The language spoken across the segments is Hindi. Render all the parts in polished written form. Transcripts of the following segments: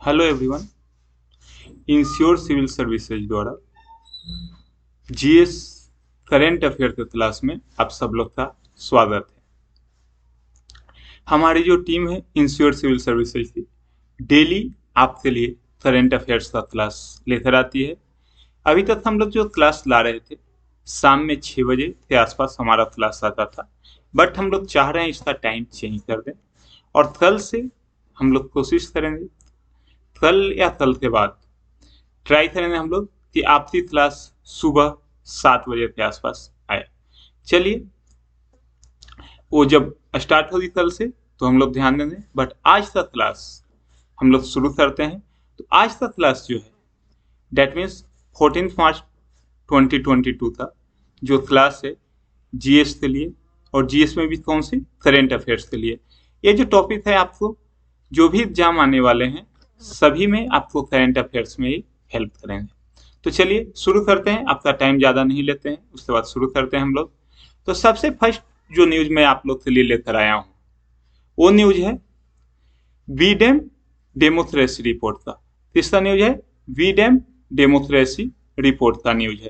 Hello everyone. Ensure civil services द्वारा जीएस करेंट अफेयर के क्लास में आप सब लोग का स्वागत है। हमारी जो टीम है इंश्योर सिविल सर्विसेज की डेली आपके लिए करेंट अफेयर्स का क्लास लेकर आती है। अभी तक हम लोग जो क्लास ला रहे थे शाम में 6 बजे के आसपास हमारा क्लास आता था, बट हम लोग चाह रहे हैं इसका टाइम चेंज कर दें और कल से हम लोग कोशिश करेंगे, कल या कल के बाद ट्राई करेंगे हम लोग कि आपकी क्लास सुबह 7 बजे के आसपास आए। चलिए, वो जब स्टार्ट होगी कल से तो हम लोग ध्यान देंगे, बट आज का क्लास हम लोग शुरू करते हैं। तो आज का क्लास जो है डेट मीन्स 14 मार्च 2022 का जो क्लास है जीएस के लिए, और जीएस में भी कौन सी करेंट अफेयर्स के लिए। ये जो टॉपिक है आपको जो भी एग्जाम आने वाले हैं सभी में आपको करंट अफेयर्स में ही हेल्प करेंगे। तो चलिए शुरू करते हैं, आपका टाइम ज़्यादा नहीं लेते हैं, उसके बाद शुरू करते हैं हम लोग। तो सबसे फर्स्ट जो न्यूज़ मैं आप लोग के लिए लेकर आया हूँ वो न्यूज़ है वीडेम डेमोक्रेसी रिपोर्ट का। तीसरा न्यूज़ है वीडेम डेमोक्रेसी रिपोर्ट का न्यूज़ है।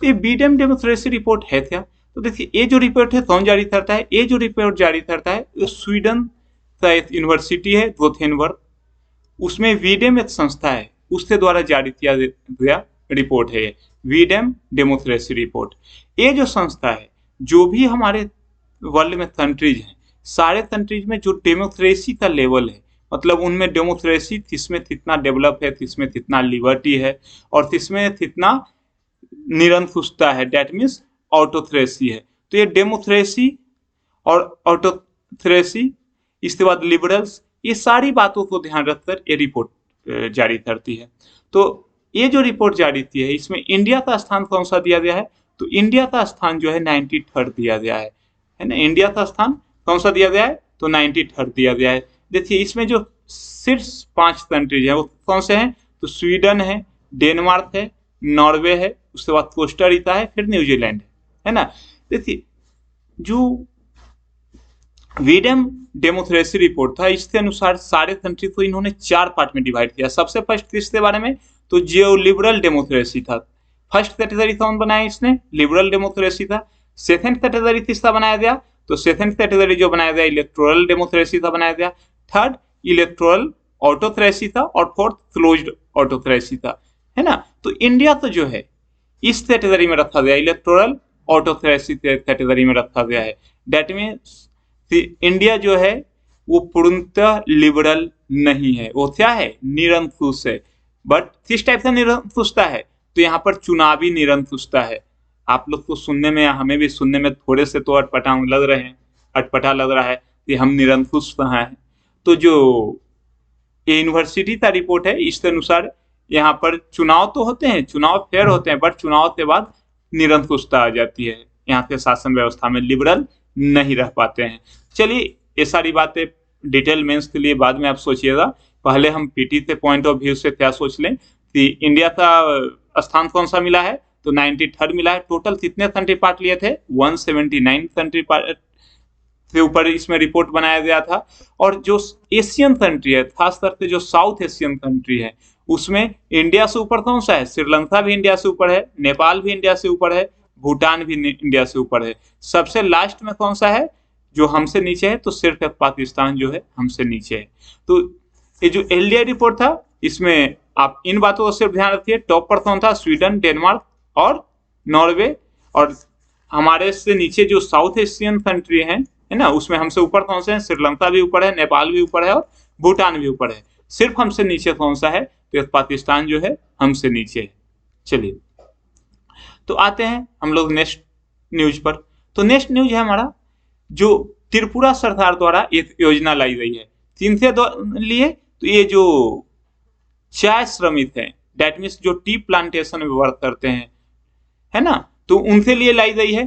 तो ये वीडेम डेमोक्रेसी रिपोर्ट है क्या? तो देखिए, ये जो रिपोर्ट है कौन जारी करता है? ये जो रिपोर्ट जारी करता है स्वीडन का एक यूनिवर्सिटी है गोथेनबर्ग, उसमें वीडेम एक संस्था है उसके द्वारा जारी किया गया रिपोर्ट है वीडेम डेमोक्रेसी रिपोर्ट। ये जो संस्था है जो भी हमारे वर्ल्ड में कंट्रीज हैं, सारे कंट्रीज में जो डेमोक्रेसी का लेवल है, मतलब उनमें डेमोक्रेसी किसमें कितना डेवलप है, किसमें कितना लिबर्टी है और किसमें कितना निरंकुशता है, डेट मीन्स ऑटोक्रेसी है। तो ये डेमोक्रेसी और ऑटोक्रेसी, इसके बाद लिबरल्स, ये सारी बातों को ध्यान रखकर ये रिपोर्ट जारी करती है। तो ये जो रिपोर्ट जारी की है इसमें इंडिया का स्थान कौन सा दिया गया है? तो इंडिया का स्थान जो है 93rd दिया गया है ना। इंडिया का स्थान कौन सा दिया गया है? तो 93rd दिया गया है। देखिए, इसमें जो शीर्ष 5 कंट्रीज हैं वो कौन से हैं? तो स्वीडन है, डेनमार्क है, नॉर्वे है, उसके बाद कोस्टा रिका है, फिर न्यूजीलैंड है ना। देखिए, जो वीडेम डेमोक्रेसी रिपोर्ट था इसके अनुसार सारे कंट्री को इन्होंने 4 पार्ट में डिवाइड किया। सबसे फर्स्ट किसके बारे में? तो जो लिबरल डेमोक्रेसी था। फर्स्ट कैटेगरी कौन बनाया इसने? लिबरल डेमोक्रेसी था। सेकंड कैटेगरी किसका बनाया गया? तो सेकंड कैटेगरी जो बनाया गया इलेक्टोरल डेमोक्रेसी का बनाया गया। थर्ड इलेक्टोरल ऑटोक्रेसी था और फोर्थ क्लोज्ड ऑटोक्रेसी था, है ना। तो इंडिया तो जो है इस कैटेगरी में रखा गया, इलेक्टोरल ऑटोक्रेसी कैटेगरी में रखा गया है। डेट मीन्स इंडिया जो है वो पूर्णतः लिबरल नहीं है, वो क्या है? निरंकुश है। बट किस टाइप का निरंकुशता है? तो यहाँ पर चुनावी निरंकुशता है। आप लोग को सुनने में, हमें भी सुनने में थोड़े से तो अटपटा लग रहे हैं, अटपटा लग रहा है कि हम निरंकुश कहाँ हैं। तो जो ये यूनिवर्सिटी का रिपोर्ट है इसके अनुसार यहाँ पर चुनाव तो होते हैं, चुनाव फेयर होते हैं, बट चुनाव के बाद निरंकुशता आ जाती है। यहाँ के शासन व्यवस्था में लिबरल नहीं रह पाते हैं। चलिए, ये सारी बातें डिटेल मेंस के लिए बाद में आप सोचिएगा, पहले हम पीटी के पॉइंट ऑफ व्यू से क्या सोच लें कि इंडिया का स्थान कौन सा मिला है? तो 93rd मिला है। टोटल कितने कंट्री पार्ट लिए थे? 179 कंट्री पार्ट के ऊपर इसमें रिपोर्ट बनाया गया था। और जो एशियन कंट्री है, खास करके जो साउथ एशियन कंट्री है, उसमें इंडिया से ऊपर कौन सा है? श्रीलंका भी इंडिया से ऊपर है, नेपाल भी इंडिया से ऊपर है, भूटान भी इंडिया से ऊपर है। सबसे लास्ट में कौन सा है जो हमसे नीचे है? तो सिर्फ पाकिस्तान जो है हमसे नीचे है। तो ये जो एलडीआई रिपोर्ट था इसमें आप इन बातों को सिर्फ ध्यान रखिए। टॉप पर कौन था? स्वीडन, डेनमार्क और नॉर्वे। और हमारे से नीचे जो साउथ एशियन कंट्री है ना, उसमें हमसे ऊपर कौन से हैं? श्रीलंका भी ऊपर है, नेपाल भी ऊपर है और भूटान भी ऊपर है। सिर्फ हमसे नीचे कौन सा है? तो पाकिस्तान जो है हमसे नीचे है। चलिए, तो आते हैं हम लोग नेक्स्ट न्यूज पर। तो नेक्स्ट न्यूज है हमारा जो त्रिपुरा सरकार द्वारा एक योजना लाई गई है किनके लिए? तो ये जो चाय श्रमिक है, डेट मीन्स जो टी प्लांटेशन में वर्क करते हैं, है ना, तो उनके लिए लाई गई है।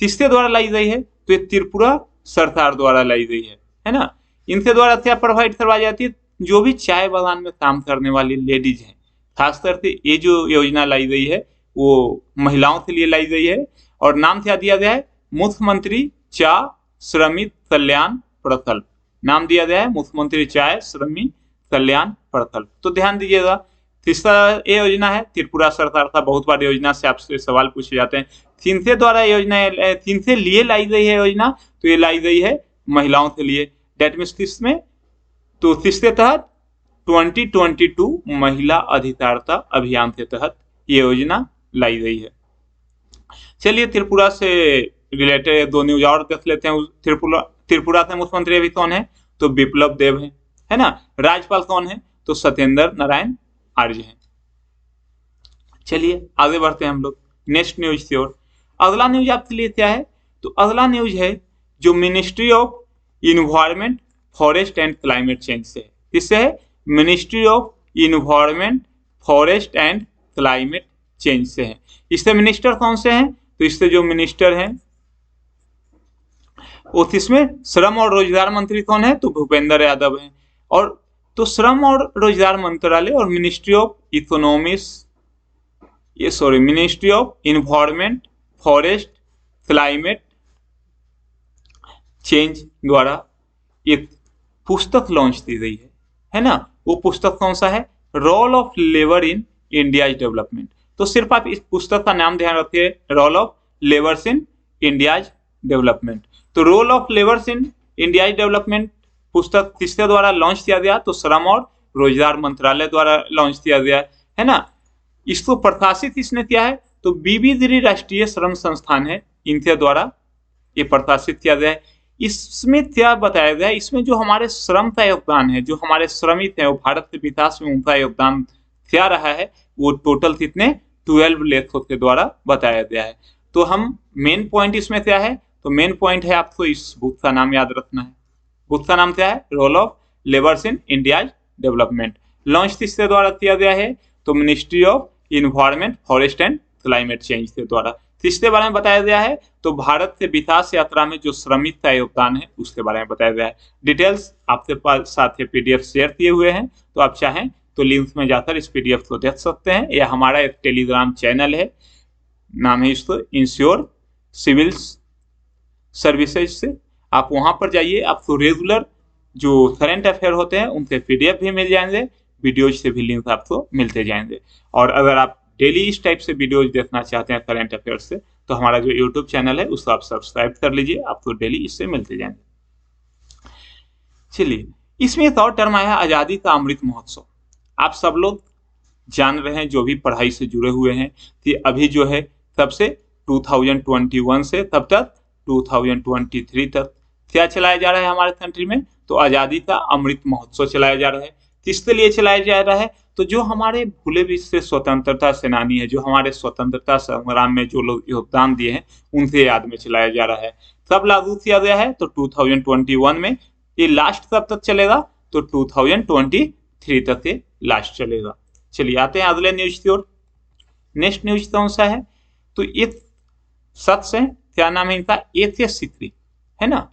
किसके द्वारा लाई गई है? तो ये त्रिपुरा सरकार द्वारा लाई गई है ना। इनके द्वारा क्या प्रोवाइड करवाई जाती है? जो भी चाय बागान में काम करने वाली लेडीज हैं, खास करके ये जो योजना लाई गई है वो महिलाओं के लिए लाई गई है। और नाम क्या दिया गया है? मुख्यमंत्री चाय श्रमिक कल्याण प्रकल्प नाम दिया गया है। मुख्यमंत्री चाय श्रमिक कल्याण प्रकल्प। तो ध्यान दीजिएगा, तीसरा ये योजना है त्रिपुरा सरकार का, बहुत बार योजना से आपसे सवाल पूछे जाते हैं। किनसे द्वारा योजना, किनसे लिए लाई गई है योजना, तो ये लाई गई है महिलाओं के लिए। डेट मीन्स किसमें, तो किसके तहत, 2022 महिला अधिकारिता अभियान के तहत ये योजना लाई गई है। चलिए त्रिपुरा से रिलेटेड दो न्यूज और देख लेते हैं। त्रिपुरा के मुख्यमंत्री अभी कौन है, तो बिप्लब देब है ना। राज्यपाल कौन है, तो सत्येंद्र नारायण आर्य हैं। चलिए आगे बढ़ते हैं हम लोग नेक्स्ट न्यूज की ओर। अगला न्यूज आपके लिए क्या है, तो अगला न्यूज है जो ministry of environment forest and climate change से है। किससे है, ministry of environment forest and climate change से है। इससे मिनिस्टर कौन से हैं, तो इससे जो मिनिस्टर हैं इसमें श्रम और रोजगार मंत्री कौन है, तो भूपेंद्र यादव हैं। और तो श्रम और रोजगार मंत्रालय और ministry of ministry of environment forest climate change द्वारा एक पुस्तक लॉन्च की गई है ना। वो पुस्तक कौन सा है, role of labour in India's development. तो सिर्फ आप इस पुस्तक का नाम ध्यान रखिए, role of labours in India's development. तो role of labours in India's development पुस्तक किसके द्वारा लॉन्च किया गया, तो श्रम और रोजगार मंत्रालय द्वारा लॉन्च किया गया है ना। इसको प्रकाशित किसने किया है, तो बीबी गिरी राष्ट्रीय श्रम संस्थान है, इनके द्वारा ये प्रकाशित किया गया है। इसमें क्या बताया गया है, इसमें जो हमारे श्रम का योगदान है, जो हमारे श्रमिक हैं, वो भारत के विकास में उनका योगदान क्या रहा है, वो टोटल कितने 12 लेखों के द्वारा बताया गया है। तो हम मेन पॉइंट इसमें क्या है, तो मेन पॉइंट है आपको इस बुक का नाम याद रखना है। बुक का नाम क्या है, role of labours in India's development. Launch किसके द्वारा किया गया है, तो ministry of environment forest and climate change के द्वारा। किसके बारे में बताया गया है, तो भारत के विकास यात्रा में जो श्रमिक का योगदान है उसके बारे में बताया गया है। डिटेल्स आपके पास साथ पीडीएफ शेयर किए हुए हैं, तो आप चाहें तो लिंक में जाकर इस पीडीएफ को देख सकते हैं। यह हमारा एक टेलीग्राम चैनल है, नाम है इसको इंश्योर सिविल सर्विसेज से। आप वहां पर जाइए, आपको रेगुलर जो करंट अफेयर होते हैं उनके पीडीएफ भी मिल जाएंगे, वीडियोज से भी लिंक आपको मिलते जाएंगे। और अगर आप डेली इस टाइप से वीडियोज देखना चाहते हैं करंट अफेयर से, तो हमारा जो यूट्यूब चैनल है उसको आप सब्सक्राइब कर लीजिए, आपको डेली इससे मिलते जाएंगे। चलिए, इसमें एक और टर्म आया आजादी का अमृत महोत्सव। आप सब लोग जान रहे हैं जो भी पढ़ाई से जुड़े हुए हैं कि अभी जो है तब से 2021 से तब तक 2023 तक क्या चलाया जा रहा है हमारे कंट्री में, तो आजादी का अमृत महोत्सव चलाया जा रहा है। किसके लिए चलाया जा रहा है, तो जो हमारे भूले विश्व स्वतंत्रता सेनानी है, जो हमारे स्वतंत्रता संग्राम में जो लोग योगदान दिए हैं, उनके याद में चलाया जा रहा है। कब लागू किया गया है, तो 2021 में। ये लास्ट कब तक चलेगा, तो 2023 तक ये लास्ट चलेगा। चलिए आते हैं अगले न्यूज की ओर। नेक्स्ट न्यूज कौन सा है, तो एक शख्स है, क्या नाम है इनका, एस सिकरी है ना।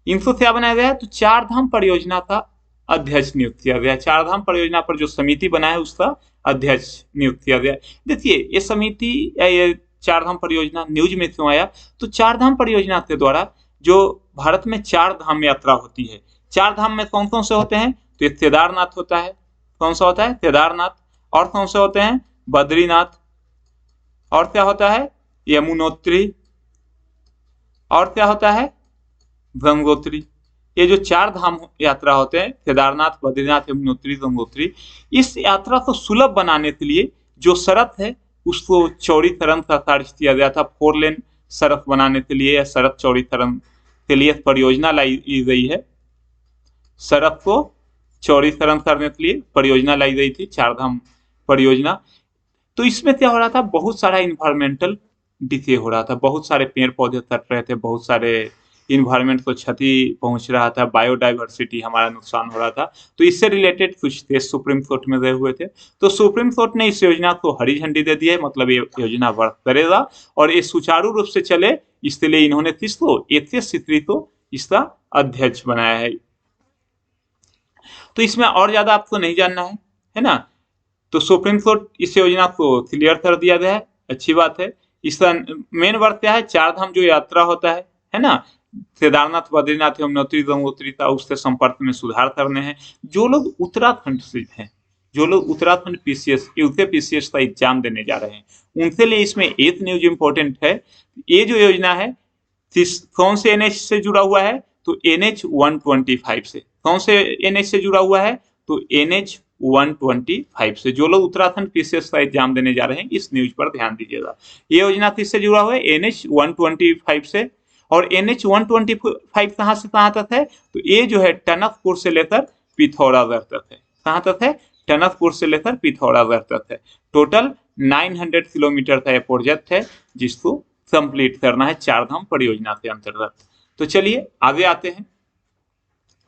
इनको क्या बनाया गया है, तो चार धाम परियोजना का अध्यक्ष नियुक्त किया गया। चार धाम परियोजना पर जो समिति बना है उसका अध्यक्ष नियुक्त किया गया। देखिए ये समिति, ये चार धाम परियोजना न्यूज में क्यों आया, तो चार धाम परियोजना के द्वारा जो भारत में चार धाम यात्रा होती है, चार धाम में कौन कौन से होते हैं, तो एक केदारनाथ होता है, कौन सा होता है, केदारनाथ। और कौन से होते हैं, बद्रीनाथ। और क्या होता है, यमुनोत्री। और क्या होता है, गंगोत्री। ये जो चार धाम यात्रा होते हैं, केदारनाथ, बद्रीनाथ, यमुनोत्री, गंगोत्री, इस यात्रा को सुलभ बनाने के लिए जो सड़क है उसको चौड़ीकरण का कार्य किया गया था। 4 लेन सड़क बनाने के लिए, सड़क चौड़ीकरण के लिए परियोजना लाई गई है। सड़क को चौड़ीकरण करने के लिए परियोजना लाई गई थी, चार धाम परियोजना। तो इसमें क्या हो रहा था, बहुत सारा इन्वायरमेंटल डिके हो रहा था, बहुत सारे पेड़ पौधे कट रहे थे, बहुत सारे इन्वायरमेंट को क्षति पहुंच रहा था, बायोडाइवर्सिटी हमारा नुकसान हो रहा था। तो इससे रिलेटेड कुछ केस सुप्रीम कोर्ट में गए हुए थे। तो सुप्रीम कोर्ट ने इस योजना को हरी झंडी दे दी है, मतलब ये योजना वर्क करेगा और ये सुचारू रूप से चले, इसके लिए इन्होंने किसको, एस सिकरी को इसका अध्यक्ष बनाया है। तो इसमें और ज्यादा आपको नहीं जानना है ना। तो सुप्रीम कोर्ट इस योजना को क्लियर कर दिया गया है, अच्छी बात है। इसका मेन वर्क क्या है, चार धाम जो यात्रा होता है ना, केदारनाथ, बद्रीनाथ, यमुनोत्री, गंगोत्री का उससे संपर्क में सुधार करने हैं। जो लोग उत्तराखंड से हैं, जो लोग उत्तराखंड पीसीएस, यूपी पीसीएस का एग्जाम देने जा रहे हैं, उनके लिए इसमें एक न्यूज इंपॉर्टेंट है। ये जो योजना है कौन से एनएच से जुड़ा हुआ है? तो NH 125 से। कौन से NH से जुड़ा हुआ है? तो NH 125 से। जो लोग उत्तराखंड पीसीएस का एग्जाम देने जा रहे हैं, इस न्यूज पर ध्यान दीजिएगा। ये योजना किससे जुड़ा हुआ है? NH 125 से। और NH 125 कहाँ से कहाँ तक है? तो ये जो है टनकपुर से लेकर पिथौरागढ़ तक है। कहाँ तक है? टनकपुर से लेकर पिथौरागढ़ तक है। टोटल 900 किलोमीटर का ये प्रोजेक्ट है, जिसको कंप्लीट करना है चारधाम परियोजना के अंतर्गत। तो चलिए आगे आते हैं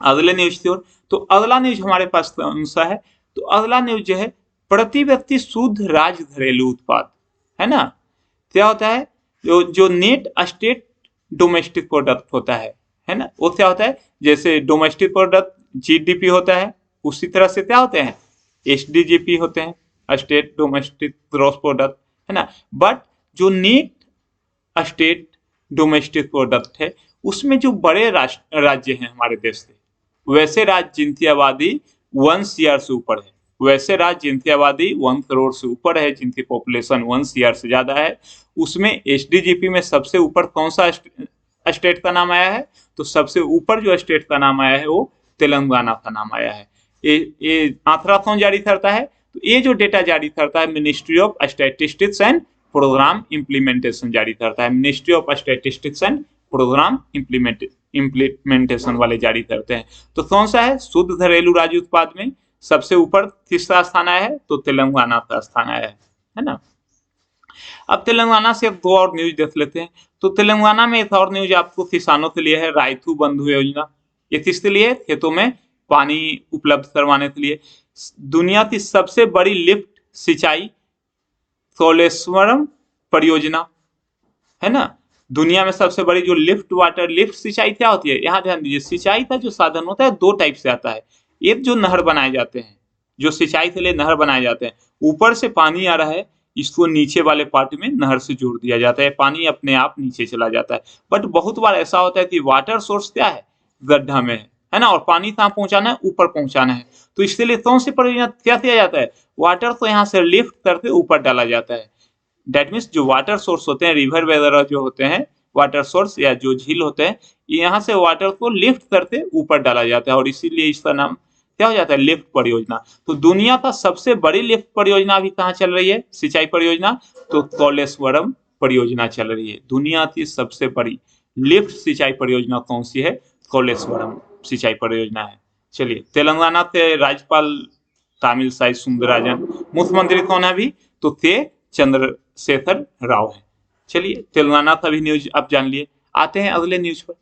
अगले न्यूज की ओर। तो अगला न्यूज हमारे पास कौन सा है? तो अगला न्यूज जो है प्रति व्यक्ति शुद्ध राज्य घरेलू उत्पाद, है ना। क्या होता है? जो नेट स्टेट डोमेस्टिक प्रोडक्ट होता है ना, वो क्या होता है? जैसे डोमेस्टिक प्रोडक्ट GDP होता है, उसी तरह से क्या होते हैं? SDGP होते हैं, स्टेट डोमेस्टिक ग्रॉस प्रोडक्ट, है ना। बट जो नेट स्टेट डोमेस्टिक प्रोडक्ट है, उसमें जो बड़े राज्य हैं हमारे देश के, वैसे राज्य जिनकी आबादी 1 CR से ऊपर है, वैसे राज्य जिनकी आबादी 1 करोड़ से ऊपर है, जिनकी पॉपुलेशन 1 CR से ज्यादा है, उसमें SDGP में सबसे ऊपर कौन सा स्टेट का नाम आया है? तो सबसे ऊपर जो स्टेट का नाम आया है वो तेलंगाना का नाम आया है। ये आंकड़ा कौन जारी करता है? तो ये जो डेटा जारी करता है ministry of statistics and programme implementation जारी करता है। Ministry of statistics and programme implementation वाले जारी करते हैं। तो कौन सा है? शुद्ध घरेलू राज्य उत्पाद में सबसे ऊपर तीसरा स्थान आया है, तो तेलंगाना का स्थान आया है ना। अब तेलंगाना से 2 और न्यूज देख लेते हैं। तो तेलंगाना में एक और न्यूज आपको किसानों के लिए है, रायतू बंधु योजना। ये किसके लिए? खेतों में पानी उपलब्ध करवाने के लिए। दुनिया की सबसे बड़ी लिफ्ट सिंचाई कोलेश्वरम परियोजना, है ना। दुनिया में सबसे बड़ी जो लिफ्ट सिंचाई क्या होती है? यहाँ ध्यान दीजिए, सिंचाई का जो साधन होता है 2 टाइप से आता है। एक जो नहर बनाए जाते हैं, जो सिंचाई के लिए नहर बनाए जाते हैं, ऊपर से पानी आ रहा है, इसको नीचे वाले पार्ट में नहर से जोड़ दिया जाता है, पानी अपने आप नीचे चला जाता है। बट बहुत बार ऐसा होता है कि वाटर सोर्स क्या है? गड्ढा में है ना, और पानी कहाँ पहुंचाना है? ऊपर पहुंचाना है। तो इसके लिए कौन सी परियोजना क्या किया जाता है? वाटर को यहाँ से लिफ्ट करके ऊपर डाला जाता है। डेट मीन्स जो वाटर सोर्स होते हैं, रिवर वगैरह जो होते हैं, वाटर सोर्स या जो झील होते हैं, यहाँ से वाटर को लिफ्ट करके ऊपर डाला जाता है, और इसीलिए इसका नाम क्या हो जाता है? लिफ्ट परियोजना। तो दुनिया का सबसे बड़ी लिफ्ट परियोजना अभी कहाँ चल रही है? सिंचाई परियोजना, तो कोलेश्वरम परियोजना चल रही है। दुनिया की सबसे बड़ी लिफ्ट सिंचाई परियोजना कौन सी है? कोलेश्वरम सिंचाई परियोजना है। चलिए, तेलंगाना के राज्यपाल तामिलसाई सुंदरराजन, मुख्यमंत्री कौन है अभी? तो के चंद्रशेखर राव है। चलिए, तेलंगाना का भी न्यूज आप जान लिए। आते हैं अगले न्यूज पर।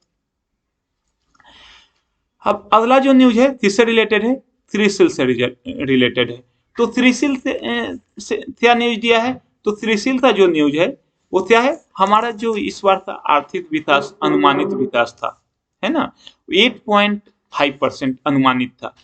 अब अगला जो न्यूज है किससे रिलेटेड है? त्रिशूल से रिलेटेड है। तो त्रिशूल से क्या न्यूज दिया है? तो त्रिशूल का जो न्यूज है वो क्या है? हमारा जो इस बार का आर्थिक विकास अनुमानित विकास था, है ना, 8.5% अनुमानित था।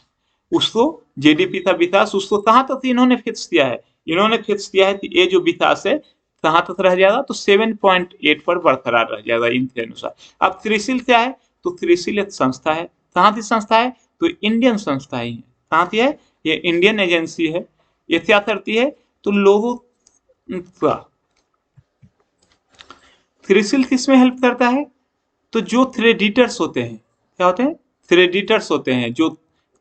उसको GDP का विकास, उसको कहाँ तक इन्होंने फिक्स किया है? इन्होंने फिक्स किया है कि ये जो विकास है कहाँ तक रह जाएगा? तो 7.8 पर बरकरार रह जाएगा इनके अनुसार। अब त्रिशूल क्या है? तो त्रिशूल एक संस्था है। कहाँ की संस्था है? तो इंडियन संस्था ही है। कहाँ की है? ये इंडियन एजेंसी है। ये क्या करती है? तो लोगों का त्रिशूल किसमें हेल्प करता है? तो जो क्रेडिटर्स होते हैं, क्या होते हैं? क्रेडिटर्स होते हैं, जो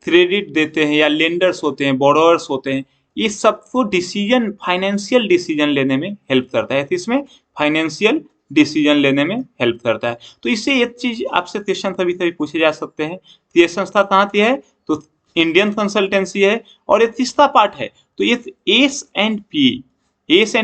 क्रेडिट देते हैं, या लेंडर्स होते हैं, बोरोअर्स होते हैं, ये सबको डिसीजन, फाइनेंशियल डिसीजन लेने में हेल्प करता है। इसमें फाइनेंशियल डिसीजन लेने में हेल्प करता है। तो इससे एक चीज आपसे क्वेश्चन कभी कभी पूछे जा सकते हैं, ये संस्था कहाँ की है? तो इंडियन कंसल्टेंसी है। और एक तीसरा पार्ट है, तो ये S and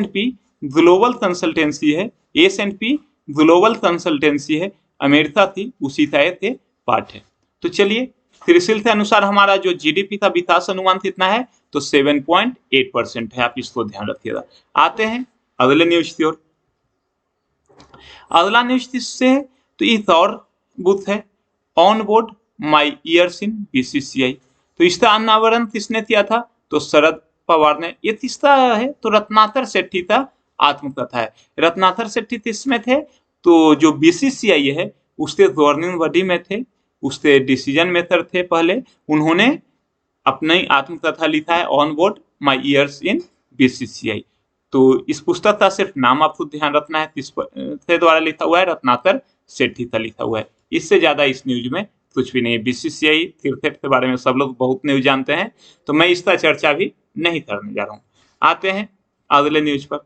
P global consultancy है। एस&पी ग्लोबल कंसल्टेंसी है, अमेरिका की, उसी का एक पार्ट है। तो चलिए, त्रिशूल के अनुसार हमारा जो GDP का विकास अनुमान कितना है? तो 7.8% है। आप इसको ध्यान रखिएगा। आते हैं अगले न्यूज की ओर। अगला न्यूज किससे है? तो इस और बुथ है, on board my years in BCCI। तो इसका अनावरण किसने किया था? तो शरद पवार ने। ये तीसरा है, तो रत्नाकर शेट्टी का आत्मकथा है। रत्नाकर शेट्टी किसमें थे? तो जो BCCI है उसके गवर्निंग बॉडी में थे, उसके डिसीजन मेकर थे पहले। उन्होंने अपनी आत्मकथा लिखा है on board my years in BCCI. तो इस पुस्तक का सिर्फ नाम आपको ध्यान रखना है, किसके द्वारा लिखा हुआ है, रत्नाकर सेठी का लिखा हुआ है। इससे ज्यादा इस न्यूज में कुछ भी नहीं। बीसीसीआई क्रिकेट के बारे में सब लोग बहुत न्यूज जानते हैं, तो मैं इसका चर्चा भी नहीं करने जा रहा हूँ। आते हैं अगले न्यूज पर,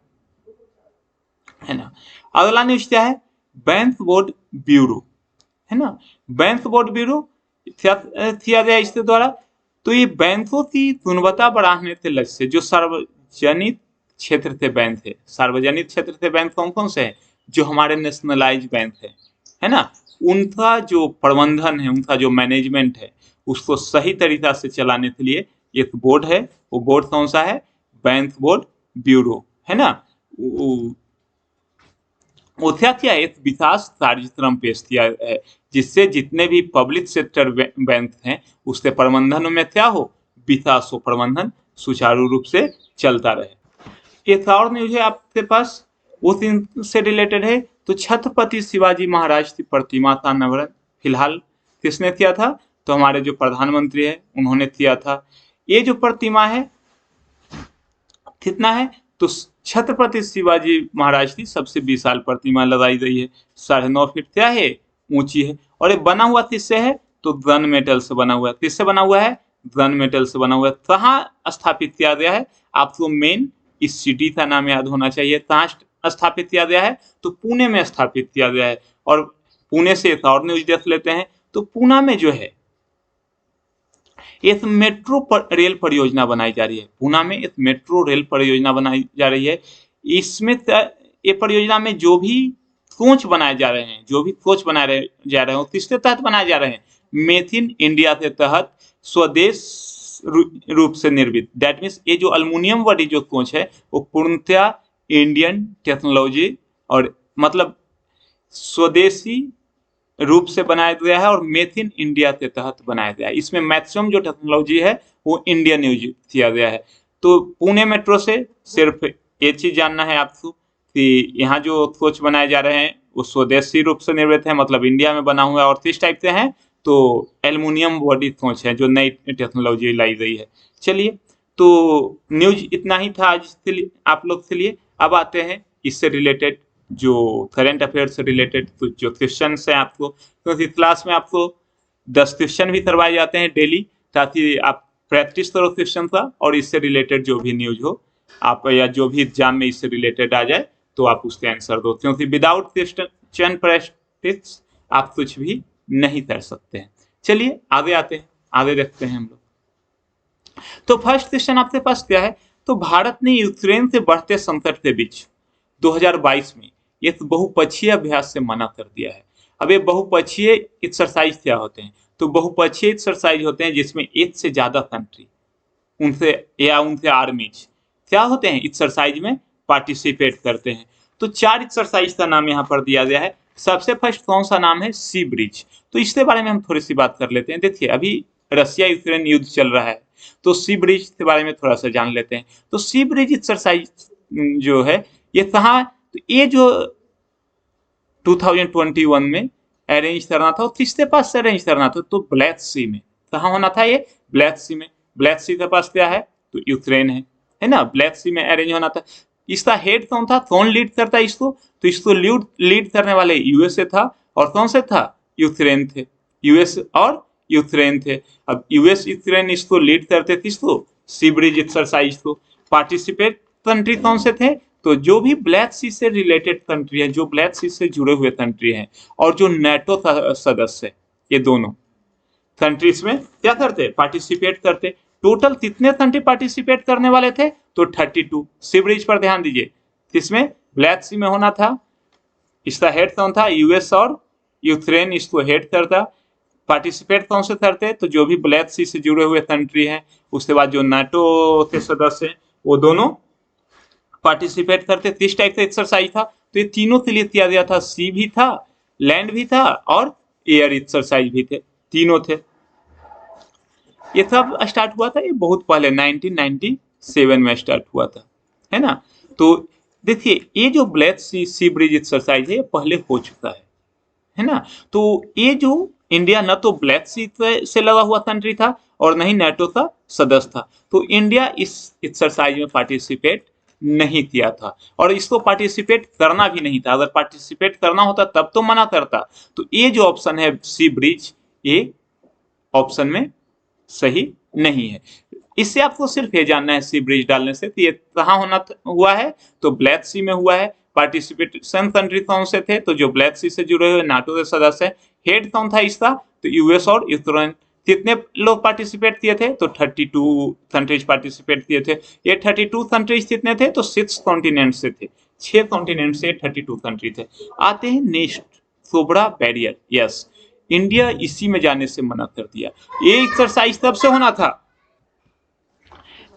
है ना। अगला न्यूज क्या है, बैंक बोर्ड ब्यूरो, है ना। बैंक बोर्ड ब्यूरो किया गया इसके द्वारा। तो ये बैंकों की गुणवत्ता बढ़ाने के लक्ष्य से जो सार्वजनिक क्षेत्र के बैंक थे, सार्वजनिक क्षेत्र के बैंक कौन कौन से हैं, जो हमारे नेशनलाइज बैंक है ना, उनका जो प्रबंधन है, उनका जो मैनेजमेंट है, उसको सही तरीका से चलाने के लिए एक बोर्ड है। वो बोर्ड कौन सा है, बैंक बोर्ड ब्यूरो, है ना। वो क्या एक विकास कार्यक्रम पेश किया है, जिससे जितने भी पब्लिक सेक्टर बैंक हैं उसके प्रबंधन में क्या हो, विकास हो, प्रबंधन सुचारू रूप से चलता रहे। एक और न्यूज है आपके पास, उस से रिलेटेड है। तो छत्रपति शिवाजी महाराज की प्रतिमा का अनावरण फिलहाल किसने किया था, तो हमारे जो प्रधानमंत्री है उन्होंने किया था। ये जो प्रतिमा है कितना है, तो छत्रपति शिवाजी महाराज की सबसे विशाल प्रतिमा लगाई गई है, 9.5 फीट क्या है ऊंची है। और ये बना हुआ किससे है, तो गन मेटल से बना हुआ है। किससे बना हुआ है, गन मेटल से बना हुआ है। कहाँ स्थापित किया गया है, आपको मेन इस सिटी का नाम याद होना चाहिए। कहाँ स्थापित किया गया है, तो पुणे में स्थापित किया गया है। और पुणे से एक और न्यूज देख लेते हैं। तो पुणे में जो है एक मेट्रो रेल परियोजना बनाई जा रही है। पुणे में एक मेट्रो रेल परियोजना बनाई जा रही है। इसमें ये परियोजना में जो भी कोच बनाए जा रहे हैं, जो भी कोच बनाए जा रहे हैं, किसके तहत बनाए जा रहे हैं, मेक इन इंडिया के तहत, स्वदेश रूप से निर्मित। दैट मीन्स ये जो एल्युमिनियम वाली जो कोच है वो पूर्णतः इंडियन टेक्नोलॉजी और मतलब स्वदेशी रूप से बनाया गया है और मेक इन इंडिया के तहत बनाया गया है। इसमें मैक्सिमम जो टेक्नोलॉजी है वो इंडियन यूज किया गया है। तो पुणे मेट्रो से सिर्फ ये चीज जानना है आपको कि यहाँ जो कोच बनाए जा रहे हैं वो स्वदेशी रूप से निर्मित है, मतलब इंडिया में बना हुआ है। और किस टाइप के हैं, तो एल्युमिनियम बॉडी कोच है, जो नई टेक्नोलॉजी लाई गई है। चलिए, तो न्यूज इतना ही था आज के लिए, आप लोग के लिए। अब आते हैं इससे रिलेटेड जो करंट अफेयर से रिलेटेड कुछ जो क्वेश्चन है आपको, क्योंकि क्लास में आपको 10 क्वेश्चन भी करवाए जाते हैं डेली, ताकि आप प्रैक्टिस करो क्वेश्चन का और इससे रिलेटेड जो भी न्यूज हो आप, या जो भी एग्जाम में इससे रिलेटेड आ जाए तो आप उसके आंसर दो, क्योंकि विदाउट क्वेश्चन प्रैक्टिस आप कुछ भी नहीं कर सकते हैं। चलिए आगे आते हैं, आगे देखते हैं हम लोग। तो फर्स्ट क्वेश्चन आपके पास क्या है, तो भारत ने यूक्रेन से बढ़ते संकट के बीच 2022 में एक बहुपक्षीय अभ्यास से मना कर दिया है। अब ये बहुपक्षीय एक्सरसाइज क्या होते हैं, तो बहुपक्षीय एक्सरसाइज होते हैं जिसमें एक से ज्यादा कंट्री उनसे या उनसे आर्मीज क्या होते हैं एक्सरसाइज में पार्टिसिपेट करते हैं। तो 4 एक्सरसाइज का नाम यहाँ पर दिया गया है। सबसे फर्स्ट कौन सा नाम है, सी ब्रिज। तो इसके बारे में हम थोड़ी सी बात कर लेते हैं। देखिए अभी रसिया यूक्रेन युद्ध चल रहा है, तो सी ब्रिज के बारे में थोड़ा सा जान लेते हैं। तो सी ब्रिज एक्सरसाइज जो है ये कहाँ, तो ये जो 2021 में अरेंज करना था, किसके पास से अरेंज करना था, तो ब्लैक सी में। कहाँ होना था ये, ब्लैक सी में। ब्लैक सी के पास क्या है, तो यूक्रेन है ना, ब्लैक सी में अरेंज होना था। इसका हेड कौन था, कौन लीड करता है इसको, तो इसको लीड करने वाले यूएसए था। और कौन से था, यूक्रेन थे, यूएस और यूक्रेन थे। अब यूएस यूक्रेन इसको लीड करते थे, इसको सी ब्रिज एक्सरसाइज को। पार्टिसिपेट कंट्री कौन से थे, तो जो भी ब्लैक सी से रिलेटेड कंट्री है, जो ब्लैक सी से जुड़े हुए कंट्री हैं और जो नेटो का सदस्य है, ये दोनों कंट्रीज में क्या करते, पार्टिसिपेट करते। टोटल कितने कंट्री पार्टिसिपेट करने वाले थे, तो 32। सी ब्रिज पर ध्यान दीजिए, इसमें ब्लैक सी में होना था। इसका हेड कौन था, यूएस और यूक्रेन इसको हेड करता। पार्टिसिपेट कौन से करते, तो जो भी ब्लैक सी से जुड़े हुए कंट्री हैं, उसके बाद जो नाटो के सदस्य हैं वो दोनों पार्टिसिपेट करते। किस टाइप का एक्सरसाइज था, तो ये तीनों के लिए किया गया था। सी भी था, लैंड भी था और एयर एक्सरसाइज भी थे, तीनों थे। ये सब स्टार्ट हुआ था, ये बहुत पहले 1997 में स्टार्ट हुआ था, है ना। तो देखिए ये जो ब्लैक सी ब्रिज एक्सरसाइज है ये पहले हो चुका है, है ना। तो ये जो इंडिया न तो ब्लैक सी से लगा हुआ कंट्री था और न ही नेटो का सदस्य था, तो इंडिया इस एक्सरसाइज में पार्टिसिपेट नहीं किया था और इसको पार्टिसिपेट करना भी नहीं था। अगर पार्टिसिपेट करना होता तब तो मना करता। तो ये जो ऑप्शन है सी ब्रिज, ये ऑप्शन में सही नहीं है। इससे आपको सिर्फ ये जानना है सी ब्रिज डालने से कि ये कहाँ होना हुआ है, तो ब्लैक सी में हुआ है। पार्टिसिपेशन कंट्री कौन से थे, तो जो ब्लैक सी से जुड़े हुए नाटो के सदस्य है। हेड कौन था इसका, तो यूएस और यूक्रेन। कितने लोग पार्टिसिपेट किए थे, तो 32 कंट्रीज पार्टिसिपेट किए थे। ये 32 कंट्रीज कितने थे, तो 6 कॉन्टिनेंट से थे, 6 कॉन्टिनेंट से 32 कंट्री थे। आते हैं नेक्स्ट, सोबरा बैरियर। यस, इंडिया इसी में जाने से मना कर दिया। ये एक्सरसाइज तब से होना था,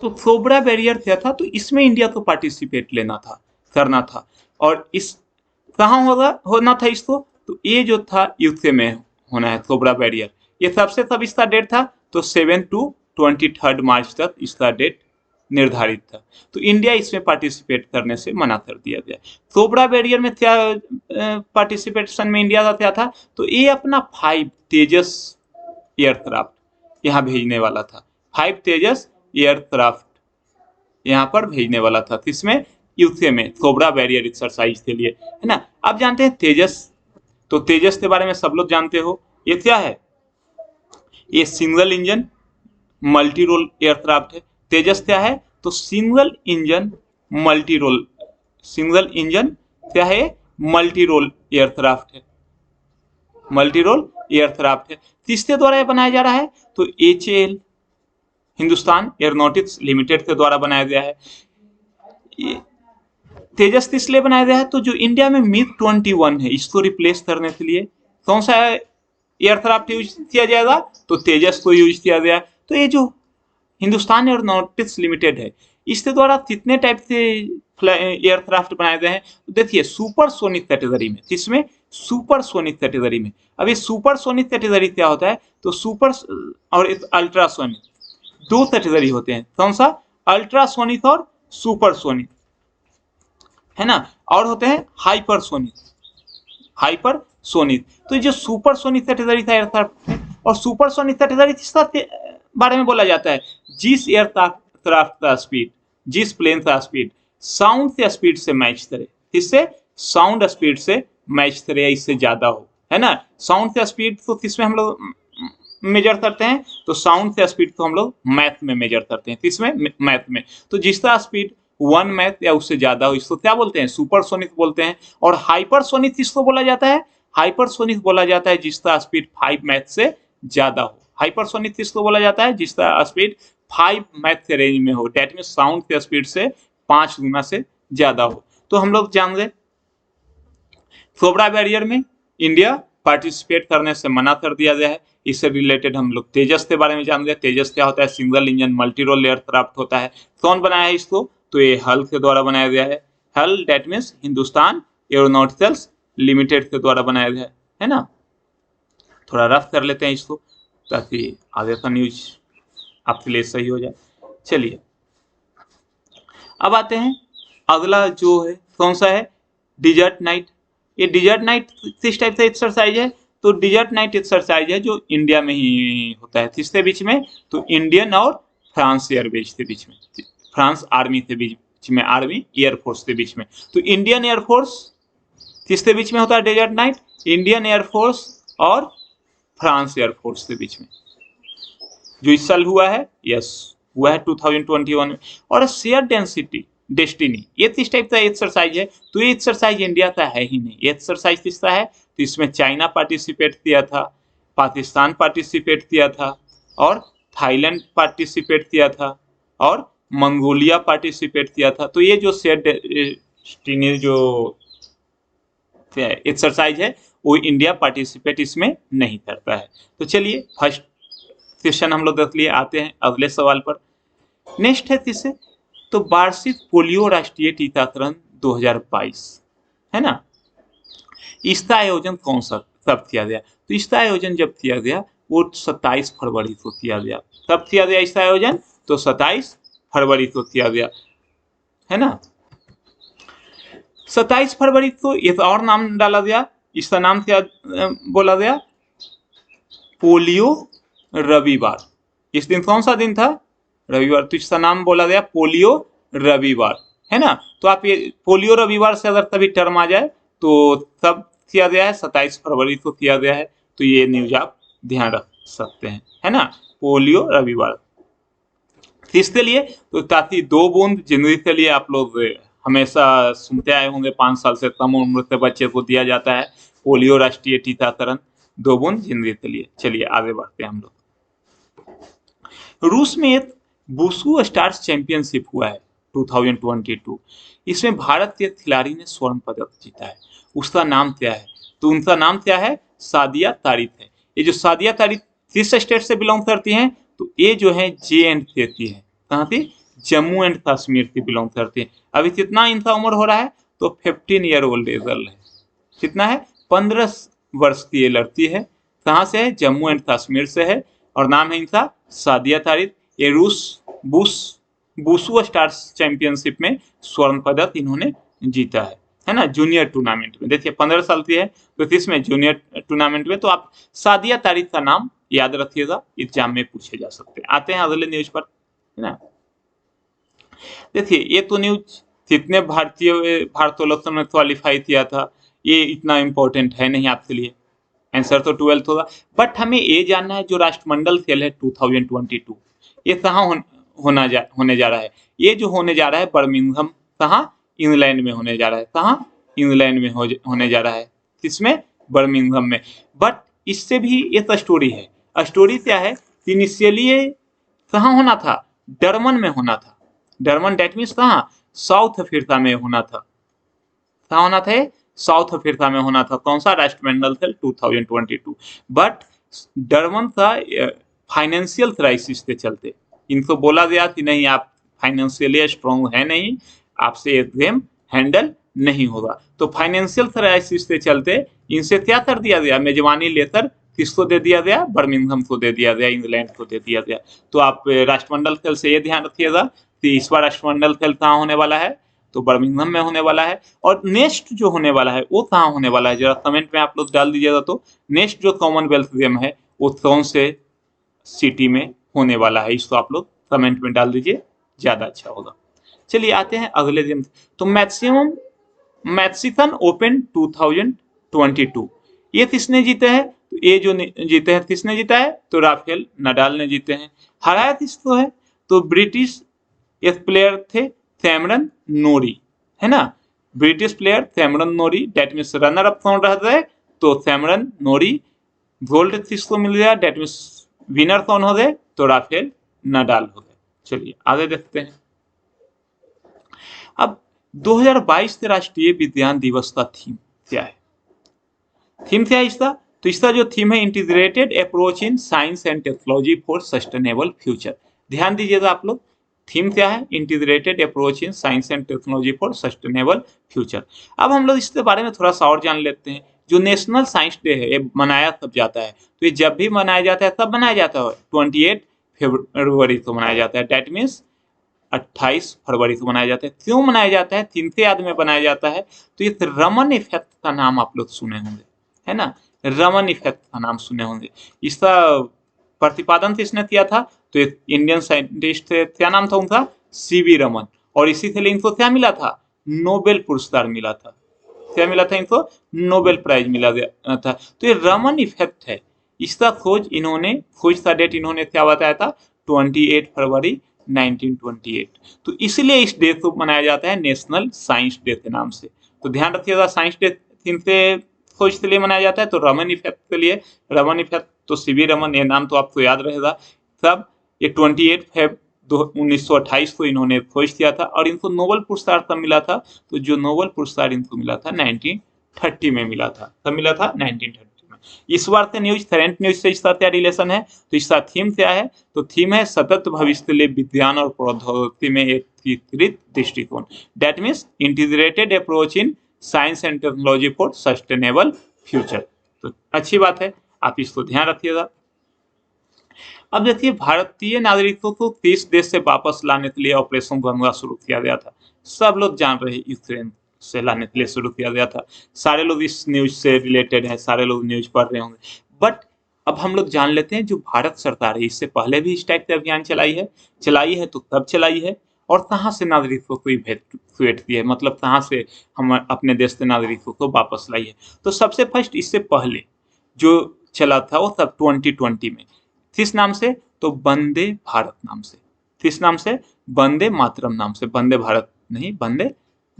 तो सोबरा बैरियर क्या था, तो इसमें इंडिया को पार्टिसिपेट लेना था, करना था। और इस कहाँ होना था इसको, तो ये जो था यूके में होना है सोबरा बैरियर। ये सबसे तब इसका डेट था, तो 7 टू 23 मार्च तक इसका डेट निर्धारित था। तो इंडिया इसमें पार्टिसिपेट करने से मना कर दिया गया। सोबरा बैरियर में क्या पार्टिसिपेशन में इंडिया का क्या था, तो ये अपना 5 तेजस एयरक्राफ्ट यहाँ भेजने वाला था। 5 तेजस एयरक्राफ्ट यहाँ पर भेजने वाला था, किसमें, यूके में, सोबरा बैरियर एक्सरसाइज के लिए, है ना। अब जानते हैं तेजस, तो तेजस के बारे में सब लोग जानते हो। ये क्या है, ये single engine multi role aircraft है। तेजस क्या है, तो single engine multi role, single engine क्या है, मल्टी रोल एयरक्राफ्ट है, मल्टी रोल एयरक्राफ्ट है। किसके द्वारा ये बनाया जा रहा है, तो HAL हिंदुस्तान एयरोनॉटिक्स लिमिटेड के द्वारा बनाया गया है। तेजस किस लिए बनाया गया है, तो जो इंडिया में MiG-21 है इसको रिप्लेस करने के लिए कौन सा एयरक्राफ्ट यूज किया जाएगा, तो तेजस को यूज किया गया। तो ये जो हिंदुस्तान एयरोनॉटिक्स लिमिटेड है, इसके द्वारा कितने टाइप के एयरक्राफ्ट बनाए गए हैं, तो देखिए सुपरसोनिक कैटेगरी में, किसमें, सुपरसोनिक कैटेगरी में। अब ये सुपरसोनिक कैटेगरी क्या होता है, तो सुपर और अल्ट्रासोनिक, दो कैटेगरी होते हैं। कौन सा, अल्ट्रासोनिक और सुपरसोनिक, है ना। और होते हैं हाइपरसोनिक, हाइपरसोनिक। तो जो सुपरसोनिक कैटेगरी का एयरक्राफ्ट है, और सुपरसोनिक कैटेगरी किसका बारे में बोला जाता है, जिस एयरक्राफ्ट का स्पीड, जिस प्लेन का स्पीड साउंड के स्पीड से मैच करे, किससे, साउंड स्पीड से मैच करे या इससे ज्यादा हो, है ना। साउंड का स्पीड तो किसमें हम लोग मेजर करते हैं, तो साउंड का स्पीड तो हम लोग मैथ में मेजर करते हैं, किसमें, मैथ में। तो जिसका स्पीड 1 मैथ या उससे ज्यादा हो, इसको क्या बोलते हैं, सुपरसोनिक बोलते हैं। और हाइपरसोनिक किसको बोला जाता है, हाइपरसोनिक बोला जाता है जिसका स्पीड 5 मैथ से ज्यादा हो। हाइपरसोनिक किसको बोला जाता है, जिसका स्पीड 5 मैथ के रेंज में हो, डेट मीन साउंड के स्पीड से 5 गुना से ज्यादा हो। तो हम लोग जान गए सोबरा बैरियर में इंडिया पार्टिसिपेट करने से मना कर दिया गया है। इससे रिलेटेड हम लोग तेजस के बारे में जान गए। तेजस क्या होता है, single engine multi role aircraft होता है। कौन बनाया है इसको, तो ये हल के द्वारा बनाया गया है। हल that means Hindustan aeronautics limited के द्वारा बनाया गया है ना। थोड़ा रफ कर लेते हैं इसको ताकि आगे का न्यूज आपके लिए सही हो जाए। चलिए अब आते हैं, अगला जो है कौन सा है, डिजर्ट नाइट। ये डिजर्ट नाइट किस टाइप का एक्सरसाइज है, तो डिजर्ट नाइट एक्सरसाइज है जो इंडिया में ही होता है। किसके बीच में, तो इंडियन और फ्रांस एयरबेस के बीच में, फ्रांस आर्मी के बीच में, आर्मी एयरफोर्स के बीच में। तो इंडियन एयरफोर्स किसके बीच में होता है डेजर्ट नाइट, इंडियन एयरफोर्स और फ्रांस एयरफोर्स के बीच में, जो इस साल हुआ है। यस, हुआ है 2021 में। और शेयर डेंसिटी डेस्टिनी, ये किस टाइप का एक्सरसाइज है, तो ये एक्सरसाइज इंडिया का है ही नहीं। ये एक्सरसाइज किसका है, तो इसमें चाइना पार्टिसिपेट किया था, पाकिस्तान पार्टिसिपेट किया था, और थाईलैंड पार्टिसिपेट किया था, और मंगोलिया पार्टिसिपेट किया था। तो ये जो शेयर डेस्टिनी जो एक्सरसाइज है वो इंडिया पार्टिसिपेट इसमें नहीं करता है। तो चलिए फर्स्ट क्वेश्चन हम लोग देख लिए। आते हैं अगले सवाल पर। नेक्स्ट है किससे, तो वार्षिक पोलियो राष्ट्रीय टीकाकरण 2022, है ना। इसका आयोजन कौन सा कब किया गया, तो इसका आयोजन जब किया गया वो 27 फरवरी को किया गया। कब किया गया इसका आयोजन, तो 27 फरवरी को किया गया, है ना। 27 फरवरी को एक और नाम डाला गया, इसका नाम क्या बोला गया? पोलियो रविवार। इस दिन कौन सा दिन था? रविवार। तो इसका नाम बोला गया पोलियो रविवार, है ना। तो आप ये पोलियो रविवार से अगर तभी टर्म आ जाए तो तब किया गया है, 27 फरवरी को किया गया है। तो ये न्यूज आप ध्यान रख सकते हैं, है ना, पोलियो रविवार। किसके लिए? तो ताकि 2 बूंद जिंदगी के लिए आप लोग हमेशा सुनते आए होंगे, 5 साल से कम उम्र के बच्चे को दिया जाता है पोलियो राष्ट्रीय टीकाकरण, 2 बूंद जिंदगी के लिए। चलिए आगे बढ़ते हैं हम लोग। रूस में एक वुशु स्टार्स चैंपियनशिप हुआ है 2022। इसमें भारत के खिलाड़ी ने स्वर्ण पदक जीता है। उसका नाम क्या है? तो उनका नाम क्या है? सादिया तारिक है। ये जो सादिया तारिक किस स्टेट से बिलोंग करती हैं? तो ये जो है JNK की है। कहाँ की? जम्मू एंड कश्मीर की बिलोंग करती है। अभी कितना इनका उम्र हो रहा है? तो 15 ईयर ओल्ड गर्ल है। कितना है? 15 वर्ष की ये लड़की है। कहाँ से है? जम्मू एंड कश्मीर से है और नाम है इनका सादिया तारिक। ये वुशु स्टार्स चैंपियनशिप में स्वर्ण पदक इन्होंने जीता है ना, जूनियर टूर्नामेंट में। देखिए 15 साल की है तो किसमें? जूनियर टूर्नामेंट में। तो आप सादिया तारिक का नाम याद रखिएगा, एग्जाम में पूछे जा सकते हैं। आते हैं अगले न्यूज पर, है ना। देखिए ये तो न्यूज कितने भारतोलसन में क्वालिफाई किया था, ये इतना इंपॉर्टेंट है नहीं आपके लिए, आंसर तो 12th होगा। बट हमें ये जानना है जो राष्ट्रमंडल खेल है 2022 ये कहाँ होने जा रहा है? ये जो होने जा रहा है बर्मिंघम, कहाँ? इंग्लैंड में होने जा रहा है। कहाँ? इंग्लैंड में होने जा रहा है। किसमें? बर्मिंघम में। बट इससे भी एक स्टोरी है। स्टोरी क्या है? इनिशियली ये कहाँ होना था? डरमन में होना था। डरमन डेट मीन्स कहाँ? साउथ अफ्रीका में होना था। कहाँ होना था? साउथ अफ्रीका में होना था। कौन सा? राष्ट्रमंडल खेल 2022। बट डरमन का फाइनेंशियल क्राइसिस के चलते इनको बोला गया कि नहीं आप फाइनेंशियली स्ट्रॉन्ग है नहीं, आपसे एक गेम हैंडल नहीं होगा। तो फाइनेंशियल क्राइसिस के चलते इनसे क्या कर दिया गया? मेजबानी लेकर किसको दे दिया गया? बर्मिंघम को दे दिया गया, इंग्लैंड को दे दिया गया। तो आप राष्ट्रमंडल खेल से ये ध्यान रखिएगा कि इस बार राष्ट्रमंडल खेल कहाँ होने वाला है? तो बर्मिंघम में होने वाला है। और नेक्स्ट जो होने वाला है वो कहाँ होने वाला है? जरा कमेंट में आप लोग डाल दीजिएगा। तो नेक्स्ट जो कॉमनवेल्थ गेम है वो कौन से सिटी में होने वाला है? इसको आप लोग कमेंट में डाल दीजिए, ज्यादा अच्छा होगा। चलिए आते हैं अगले दिन। तो मैक्सिकन ओपन 2022 ये किसने जीते हैं? तो ये जो जीते हैं किसने जीता है? तो राफेल नडाल ने जीते हैं। हराया किसको है? तो ब्रिटिश एक प्लेयर थे कैमरन नोरी, है ना, British player Cameron Norrie. That means runner up कौन रह गए? तो कैमरन नोरी। गोल्ड किसको मिल गया? डेट मीन्स विनर कौन हो गए? तो राफेल नडाल हो गए। चलिए आगे देखते हैं। अब 2022 के राष्ट्रीय विज्ञान दिवस का थीम क्या है? थीम क्या है इसका? तो इसका जो थीम है integrated approach in science and technology for sustainable future. ध्यान दीजिएगा आप लोग, थीम क्या है? Integrated approach in science and technology for sustainable future. अब हम लोग इसके बारे में थोड़ा सा और जान लेते हैं। जो नेशनल साइंस डे है ये मनाया कब जाता है? तो ये जब भी मनाया जाता है कब मनाया जाता है? 28 फरवरी को मनाया जाता है। डेट मीन्स 28 फरवरी को मनाया जाता है। क्यों मनाया जाता है? किनके याद में बनाया जाता है? तो ये रमन इफेक्ट का नाम आप लोग सुने होंगे, है ना, रमन इफेक्ट का नाम सुने होंगे। इसका प्रतिपादन किसने किया था? तो एक इंडियन साइंटिस्ट थे, क्या नाम था उनका? CV रमन। और इसी के लिए इनको क्या मिला था? नोबेल पुरस्कार मिला था। क्या मिला था इनको? नोबेल प्राइज मिला गया था। तो ये रमन इफेक्ट है, इसका खोज का डेट इन्होंने क्या बताया था? 28 फरवरी 1928। तो इसलिए इस डे को मनाया जाता है नेशनल साइंस डे के नाम से। तो ध्यान रखिएगा, साइंस डे किनसे खोज के लिए मनाया जाता है? तो रमन इफेक्ट के लिए। रमन इफेक्ट तो CV रमन, ये नाम तो आपको याद रहेगा। तब ये 28 फेब 1928 को इन्होंने खोज किया था और इनको नोबेल पुरस्कार कब मिला था? तो जो नोबेल पुरस्कार इनको मिला था 1930 में मिला था। कब मिला था? 1930 में। इस बार के न्यूज, करंट न्यूज से इसका क्या रिलेशन है? तो इसका थीम क्या है? तो थीम है सतत भविष्य के लिए विज्ञान और प्रौद्योगिकी में एकीकृत दृष्टिकोण। That means integrated approach in science and technology for sustainable future. तो अच्छी बात है, आप इसको ध्यान रखिएगा। अब देखिए, भारतीय नागरिकों को 30 देश से वापस लाने के लिए ऑपरेशन गंगा शुरू किया गया था। सब लोग जान रहे हैं यूक्रेन से लाने के लिए शुरू किया गया था। सारे लोग इस न्यूज से रिलेटेड हैं, सारे लोग न्यूज पढ़ रहे होंगे। बट अब हम लोग जान लेते हैं जो भारत सरकार है इससे पहले भी इस टाइप के अभियान चलाई है तो कब चलाई है और कहाँ से नागरिकों को इवैक्यूएट किया है, मतलब कहाँ से हम अपने देश के नागरिकों को वापस लाई है। तो सबसे फर्स्ट इससे पहले जो चला था वो तब 2020 में किस नाम से, तो वंदे भारत नाम से। किस नाम से, वंदे मातरम नाम से, वंदे भारत नहीं, वंदे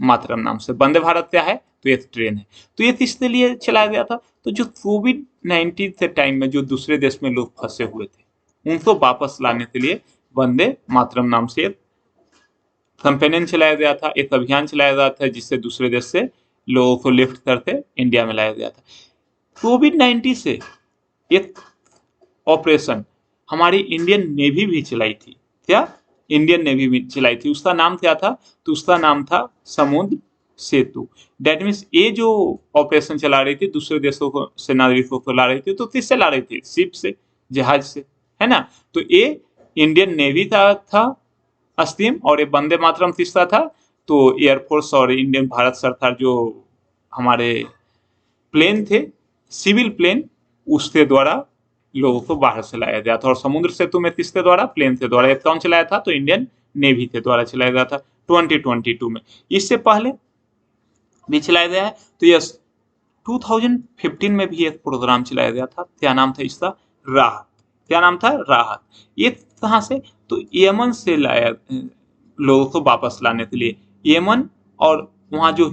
मातरम नाम से। वंदे भारत क्या है, तो ये ट्रेन है। तो ये किसके लिए चलाया गया था, तो जो कोविड-19 के टाइम में जो दूसरे देश में लोग फंसे हुए थे उनको वापस लाने के लिए वंदे मातरम नाम से एक कैंपेन चलाया गया था, एक अभियान चलाया गया था जिससे दूसरे देश से लोगों को लिफ्ट करके इंडिया में लाया गया था। कोविड-19 से एक ऑपरेशन हमारी इंडियन नेवी भी चलाई थी। क्या, इंडियन नेवी भी चलाई थी। उसका नाम क्या था, तो उसका नाम था समुद्र सेतु। दैट मीन्स ये जो ऑपरेशन चला रही थी दूसरे देशों को से नागरिकों को ला रही थी, तो किससे ला रही थी, शिप से, जहाज से, है ना। तो ये इंडियन नेवी का था स्कीम और ये वंदे मातरम किसका था, तो एयरफोर्स और इंडियन भारत सरकार जो हमारे प्लेन थे, सिविल प्लेन, उसके द्वारा लोगों को बाहर से लाया गया था। और समुद्र सेतु में किसके द्वारा, प्लेन के द्वारा। कौन चलाया था, तो इंडियन नेवी के द्वारा चलाया गया था 2022 में। इससे पहले भी चलाया गया है। तो यस, 2015 में भी एक प्रोग्राम चलाया गया था। क्या नाम था इसका, राहत। क्या नाम था, राहत। ये कहाँ से, तो यमन से लाया लोगों को वापस लाने के लिए। यमन और वहाँ जो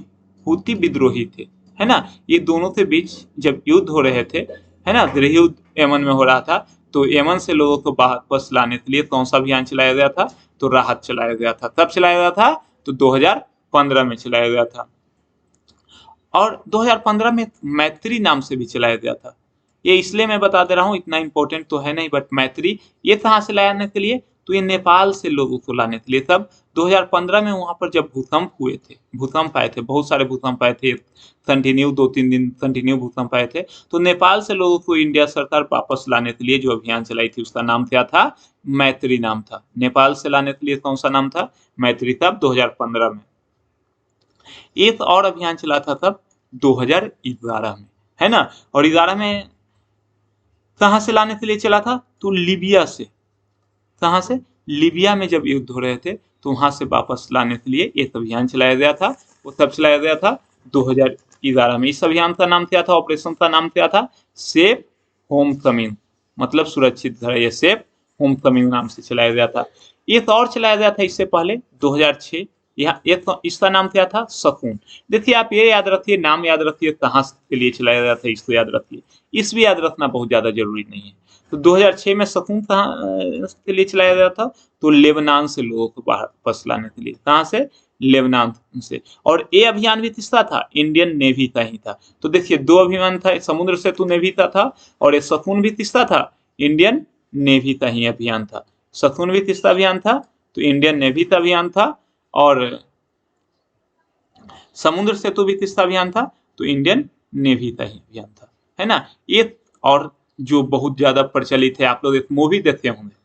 हुती विद्रोही थे, है ना, ये दोनों के बीच जब युद्ध हो रहे थे, है ना, गृह युद्ध यमन में हो रहा था, तो यमन से लोगों को वापस लाने के लिए कौन सा अभियान चलाया गया था, तो राहत चलाया गया था। कब चलाया गया था, तो 2015 में चलाया गया था। और 2015 में मैत्री नाम से भी चलाया गया था। ये इसलिए मैं बता दे रहा हूँ, इतना इंपॉर्टेंट तो है नहीं, बट मैत्री ये कहाँ से लाने के लिए, तो ये नेपाल से लोगों को लाने के लिए। तब 2015 में वहाँ पर जब भूकंप हुए थे, भूकंप आए थे, बहुत सारे भूकंप आए थे, कंटिन्यू 2-3 दिन कंटिन्यू भूकंप आए थे, तो नेपाल से लोगों को इंडिया सरकार वापस लाने के लिए जो अभियान चलाई थी उसका नाम क्या था, मैत्री नाम था। नेपाल से लाने के लिए कौन सा नाम था, मैत्री। तब 2015 में। एक और अभियान चला था तब 2011 में, है ना। और 11 में कहाँ से लाने के लिए चला था, तो लीबिया से। कहाँ से, लीबिया में जब युद्ध हो रहे थे तो वहां से वापस लाने के लिए एक अभियान चलाया गया था। वो तब चलाया गया था 2011 में। इस अभियान का नाम क्या था, ऑपरेशन का नाम क्या था, सेफ होम कमिंग, मतलब सुरक्षित घर। ये सेफ होम कमिंग नाम से चलाया गया था। एक और चलाया गया था इससे पहले 2006, यहाँ एक इसका नाम क्या था, सकून। देखिए आप ये याद रखिए, नाम याद रखिए, कहाँ के लिए चलाया गया था इसको याद रखिए, इस भी याद रखना बहुत ज्यादा जरूरी नहीं है। तो 2006 में सकून कहाँ के लिए चलाया गया था, तो लेबनान से लोगों को वापस लाने के लिए। कहाँ से, लेबनान से। और ये अभियान भी किसका था, इंडियन नेवी का ही था। तो देखिए दो अभियान था, समुद्र सेतु नेवी का था और ये सकून भी किसका था, इंडियन नेवी का ही अभियान था। सकून भी किसका अभियान था, तो इंडियन नेवी का अभियान था। और समुद्र सेतु भी किसका अभियान था, तो इंडियन नेवी का ही अभियान था, है ना। एक और जो बहुत ज्यादा प्रचलित है, आप लोग एक मूवी देखते होंगे,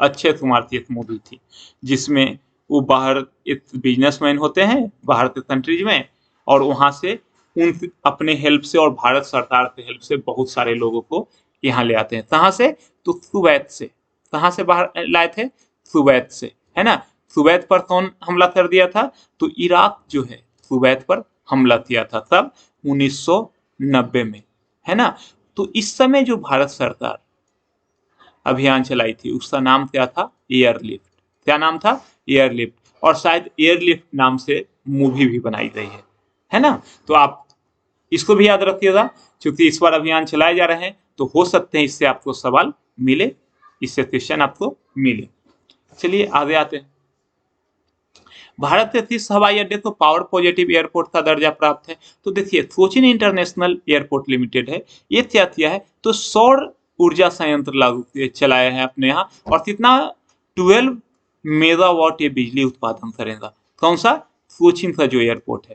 अक्षय कुमार की एक मूवी थी जिसमें वो बाहर एक बिजनेसमैन होते हैं बाहर के कंट्रीज में, और वहां से उन अपने हेल्प से और भारत सरकार के हेल्प से बहुत सारे लोगों को यहाँ ले आते हैं। कहाँ से, तो कुवैत से। कहाँ से बाहर लाए थे, कुवैत से, है ना। कुवैत पर कौन हमला कर दिया था, तो इराक जो है कुवैत पर हमला किया था तब 1990 में, है ना। तो इस समय जो भारत सरकार अभियान चलाई थी उसका नाम क्या था, एयरलिफ्ट। क्या नाम था, एयरलिफ्ट। और शायद एयरलिफ्ट नाम से मूवी भी बनाई गई है ना। तो आप इसको भी याद रखिएगा, क्योंकि इस बार अभियान चलाए जा रहे हैं तो हो सकते हैं इससे आपको सवाल मिले, इससे क्वेश्चन आपको मिले। चलिए आगे आते हैं। भारत के किस हवाई अड्डे को पावर पॉजिटिव एयरपोर्ट का दर्जा प्राप्त है, तो देखिए कोचीन इंटरनेशनल एयरपोर्ट लिमिटेड है। ये क्या किया है, तो सौर ऊर्जा संयंत्र लागू चलाया है अपने यहाँ, और कितना 12 मेगावाट ये बिजली उत्पादन करेगा। कौन सा, कोचीन का जो एयरपोर्ट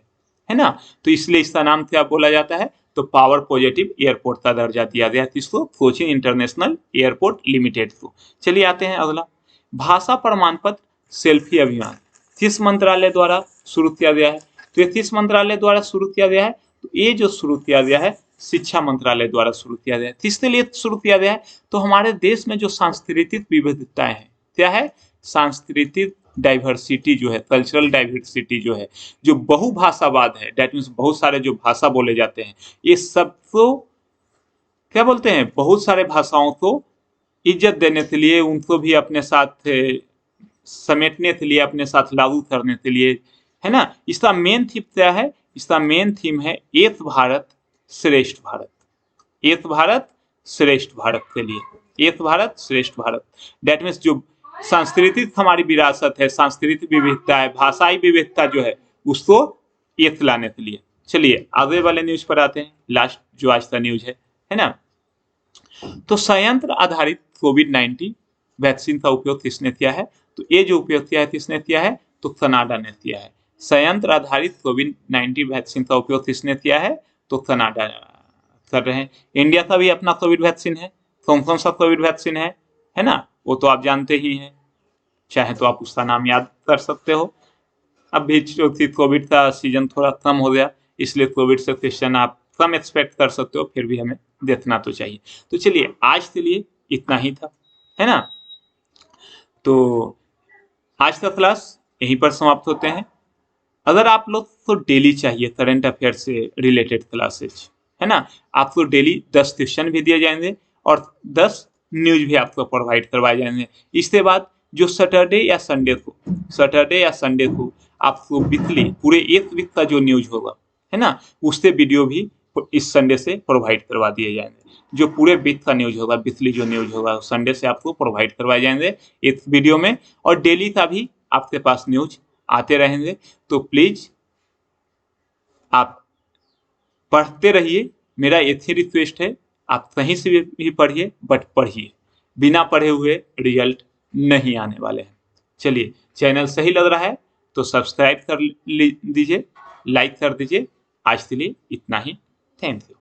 है ना। तो इसलिए इसका नाम क्या बोला जाता है, तो पावर पॉजिटिव एयरपोर्ट का दर्जा दिया गया किसको, कोचीन इंटरनेशनल एयरपोर्ट लिमिटेड को। चलिए आते हैं अगला, भाषा प्रमाण पत्र सेल्फी अभियान किस मंत्रालय द्वारा शुरू किया गया है, तो ये किस मंत्रालय द्वारा शुरू किया गया है? तो ये जो शुरू किया गया है शिक्षा मंत्रालय द्वारा शुरू किया गया है। किसके लिए शुरू किया गया है? तो हमारे देश में जो सांस्कृतिक विविधताएं हैं, क्या है? सांस्कृतिक डाइवर्सिटी जो है, कल्चरल डाइवर्सिटी जो है, जो बहुभाषावाद है, डेट मीन्स बहुत सारे जो भाषा बोले जाते हैं, ये सबको क्या बोलते हैं? बहुत सारे भाषाओं को इज्जत देने के लिए, उनको भी अपने साथ समेटने के लिए, अपने साथ लागू करने के लिए, है ना? इसका मेन थीम क्या है? इसका मेन थीम है एक भारत श्रेष्ठ भारत। एक भारत श्रेष्ठ भारत के लिए, एक भारत श्रेष्ठ भारत, डेट मीन्स जो सांस्कृतिक हमारी विरासत है, सांस्कृतिक विविधता है, भाषाई विविधता जो है, उसको एक लाने के लिए। चलिए आगे वाले न्यूज पर आते हैं, लास्ट जो आज का न्यूज है ना? तो संयंत्र आधारित कोविड-19 वैक्सीन का उपयोग किसने किया है? तो ये जो उपयोग किया है किसने किया है? तो कनाडा ने किया है। संयंत्र आधारित कोविड-19 वैक्सीन का उपयोग किसने किया है? तो कनाडा कर रहे हैं। इंडिया का भी अपना कोविड वैक्सीन है। कौन कौन सा कोविड वैक्सीन है ना? वो तो आप जानते ही हैं, चाहे तो आप उसका नाम याद कर सकते हो। अब भी क्योंकि कोविड का सीजन थोड़ा कम हो गया, इसलिए कोविड से क्वेश्चन आप कम एक्सपेक्ट कर सकते हो, फिर भी हमें देखना तो चाहिए। तो चलिए आज के लिए इतना ही था, है ना? तो आज का क्लास यहीं पर समाप्त होते हैं। अगर आप लोग को डेली चाहिए करंट अफेयर से रिलेटेड क्लासेज, है ना? आपको डेली 10 क्वेश्चन भी दिए जाएंगे और 10 न्यूज भी आपको प्रोवाइड करवाए जाएंगे। इसके बाद जो सैटरडे या संडे को आपको वीकली पूरे एक वीक का जो न्यूज होगा, है ना, उससे वीडियो भी इस संडे से प्रोवाइड करवा दिए जाएंगे। जो पूरे वीक का न्यूज होगा, वीकली जो न्यूज होगा, संडे से आपको प्रोवाइड करवाए जाएंगे एक वीडियो में, और डेली का भी आपके पास न्यूज आते रहेंगे। तो प्लीज आप पढ़ते रहिए, मेरा एक ही रिक्वेस्ट है, आप कहीं से भी पढ़िए, बट पढ़िए, बिना पढ़े हुए रिजल्ट नहीं आने वाले हैं। चलिए, चैनल सही लग रहा है तो सब्सक्राइब कर दीजिए, लाइक कर दीजिए। आज के लिए इतना ही, थैंक यू।